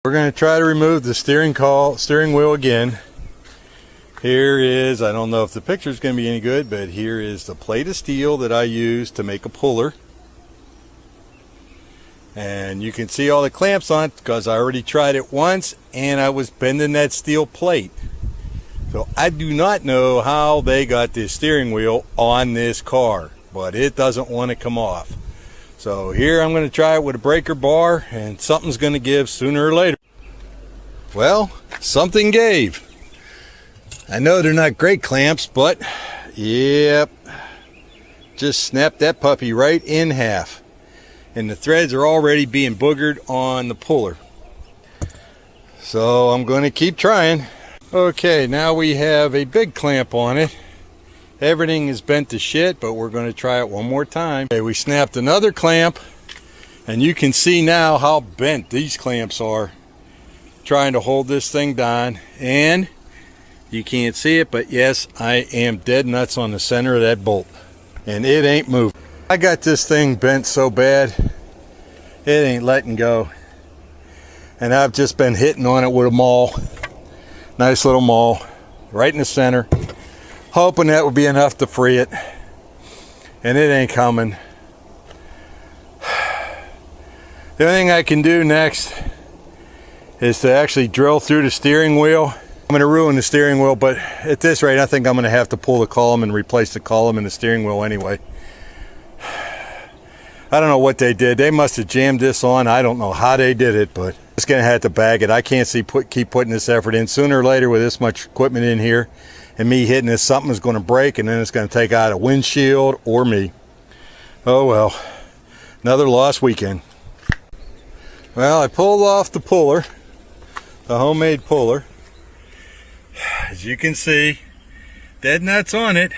We're going to try to remove the steering wheel again. Here is, I don't know if the picture is going to be any good, but here is the plate of steel that I used to make a puller. And you can see all the clamps on it because I already tried it once and I was bending that steel plate. So I do not know how they got this steering wheel on this car, but it doesn't want to come off. So here I'm going to try it with a breaker bar, and something's going to give sooner or later. Well, something gave. I know they're not great clamps, but yep, just snapped that puppy right in half. And the threads are already being boogered on the puller. So I'm going to keep trying. Okay, now we have a big clamp on it. Everything is bent to shit, but we're going to try it one more time. Okay, we snapped another clamp, and you can see now how bent these clamps are, trying to hold this thing down. And you can't see it, but yes, I am dead nuts on the center of that bolt, and it ain't moving. I got this thing bent so bad, it ain't letting go. And I've just been hitting on it with a maul, nice little maul, right in the center, hoping that would be enough to free it, and it ain't coming. The only thing I can do next is to actually drill through the steering wheel. I'm going to ruin the steering wheel, but at this rate I think I'm going to have to pull the column and replace the column in the steering wheel anyway. I don't know what they did. They must have jammed this on. I don't know how they did it, but I'm just going to have to bag it. I can't keep putting this effort in. Sooner or later, with this much equipment in here and me hitting this, something is going to break, and then it's going to take out a windshield or me. Oh well, another lost weekend. Well, I pulled off the puller, the homemade puller. As you can see, dead nuts on it.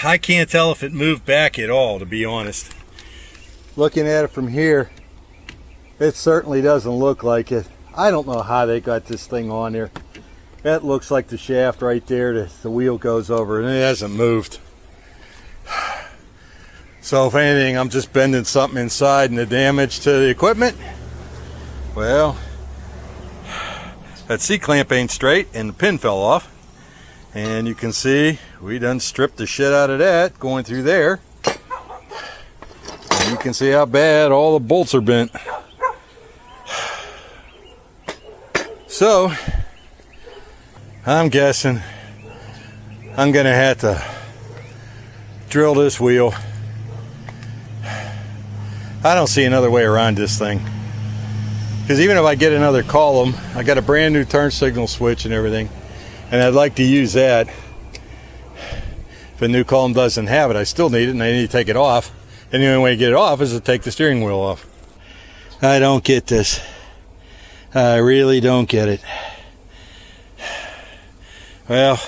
I can't tell if it moved back at all, to be honest. Looking at it from here, it certainly doesn't look like it. I don't know how they got this thing on there. That looks like the shaft right there. The wheel goes over, and it hasn't moved. So if anything, I'm just bending something inside, and the damage to the equipment, well, that C-clamp ain't straight, and the pin fell off. And you can see we done stripped the shit out of that going through there. And you can see how bad all the bolts are bent. So I'm guessing I'm gonna have to drill this wheel. I don't see another way around this thing, because even if I get another column, I got a brand new turn signal switch and everything, and I'd like to use that. If a new column doesn't have it, I still need it, and I need to take it off. And the only way to get it off is to take the steering wheel off. I don't get this. I really don't get it. Well,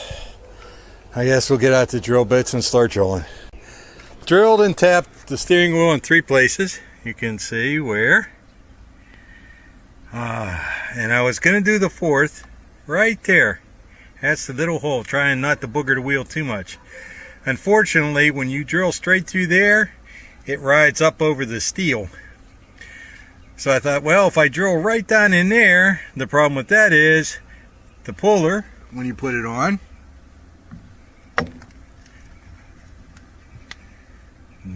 I guess we'll get out the drill bits and start drilling. Drilled and tapped the steering wheel in 3 places. You can see where. And I was going to do the 4th right there. That's the little hole, trying not to booger the wheel too much. Unfortunately, when you drill straight through there, it rides up over the steel. So I thought, well, if I drill right down in there, the problem with that is the puller, when you put it on,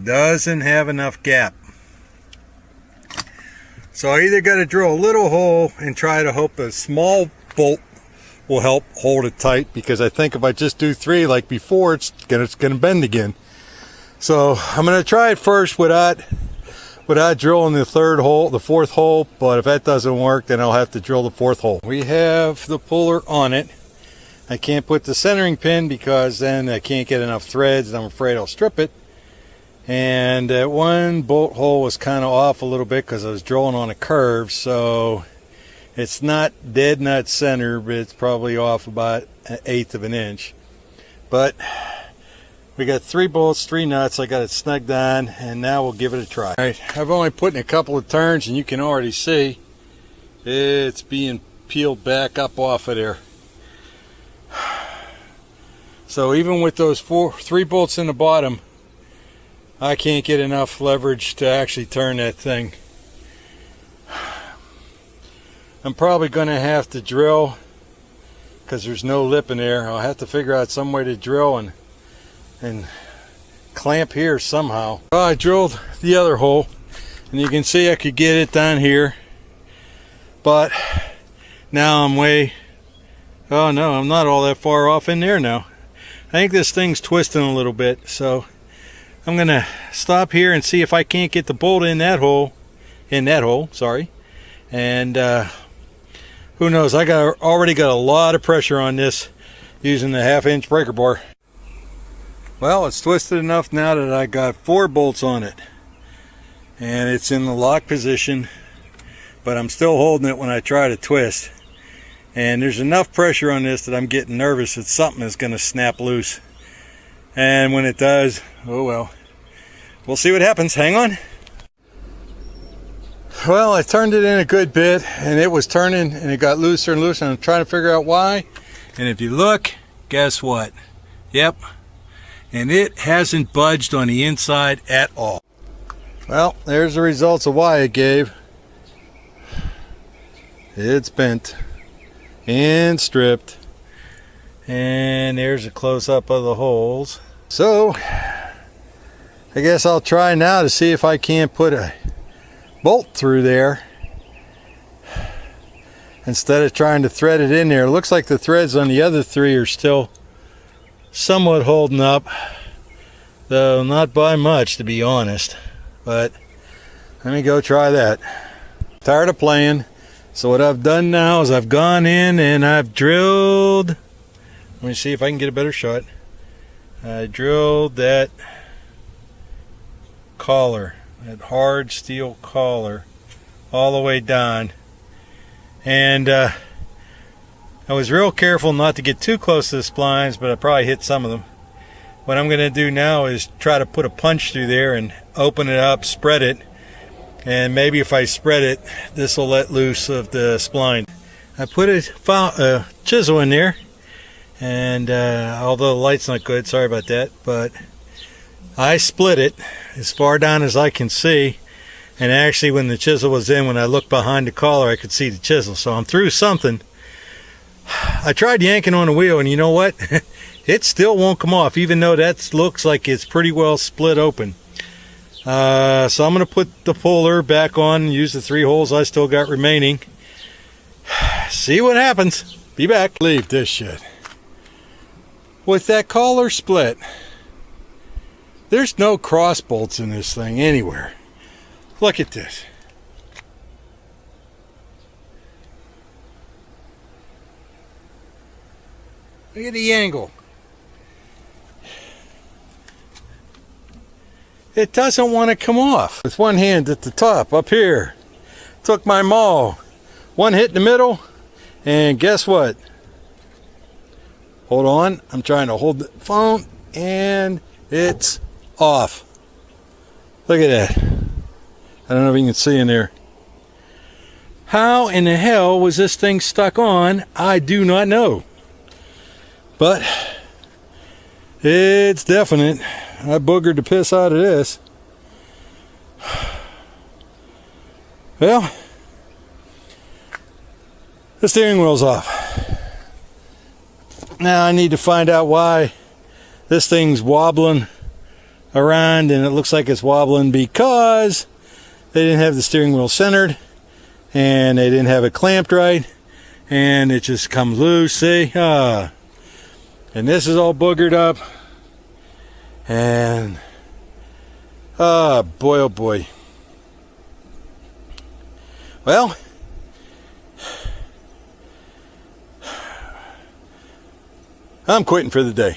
doesn't have enough gap. So I either got to drill a little hole and try to hope a small bolt will help hold it tight, because I think if I just do 3 like before, it's gonna bend again. So I'm gonna try it first without drilling the 4th hole, but if that doesn't work, then I'll have to drill the 4th hole. We have the puller on it. I can't put the centering pin because then I can't get enough threads, and I'm afraid I'll strip it. And that one bolt hole was kind of off a little bit because I was drilling on a curve, so it's not dead nut center, but it's probably off about 1/8 of an inch. But we got 3 bolts, 3 nuts. I got it snugged on, and now we'll give it a try. All right, I've only put in a couple of turns, and you can already see it's being peeled back up off of there. So even with those 3 bolts in the bottom, I can't get enough leverage to actually turn that thing. I'm probably going to have to drill, because there's no lip in there. I'll have to figure out some way to drill and clamp here somehow. Well, I drilled the other hole, and you can see I could get it down here, but now I'm oh no, I'm not all that far off in there now. I think this thing's twisting a little bit, so I'm gonna stop here and see if I can't get the bolt in that hole, sorry. And who knows, I already got a lot of pressure on this using the 1/2-inch breaker bar. Well, it's twisted enough now that I got 4 bolts on it, and it's in the lock position, but I'm still holding it when I try to twist. And there's enough pressure on this that I'm getting nervous that something is going to snap loose. And when it does, oh well. We'll see what happens. Hang on. Well, I turned it in a good bit, and it was turning, and it got looser and looser, and I'm trying to figure out why. And if you look, guess what? Yep. And it hasn't budged on the inside at all. Well, there's the results of why it gave. It's bent and stripped, and there's a close-up of the holes. So I guess I'll try now to see if I can't put a bolt through there instead of trying to thread it in there. It looks like the threads on the other 3 are still somewhat holding up, though not by much, to be honest. But let me go try that. Tired of playing. So what I've done now is I've gone in and I've drilled, let me see if I can get a better shot. I drilled that collar, that hard steel collar, all the way down. And I was real careful not to get too close to the splines, but I probably hit some of them. What I'm going to do now is try to put a punch through there and open it up, spread it. And maybe if I spread it, this will let loose of the spline. I put a chisel in there, and although the light's not good, sorry about that, but I split it as far down as I can see. And actually, when the chisel was in, when I looked behind the collar, I could see the chisel. So I'm through something. I tried yanking on the wheel, and you know what? It still won't come off, even though that looks like it's pretty well split open. So I'm going to put the puller back on and use the 3 holes I still got remaining. See what happens. Be back. Leave this shit. With that collar split, there's no cross bolts in this thing anywhere. Look at this. Look at the angle. It doesn't want to come off. With one hand at the top, up here. Took my maul. One hit in the middle, and guess what? Hold on, I'm trying to hold the phone, and it's off. Look at that. I don't know if you can see in there. How in the hell was this thing stuck on? I do not know. But it's definite. I boogered the piss out of this. Well, the steering wheel's off. Now I need to find out why this thing's wobbling around, and it looks like it's wobbling because they didn't have the steering wheel centered, and they didn't have it clamped right, and it just comes loose, see? And this is all boogered up. And boy, oh boy. Well, I'm quitting for the day.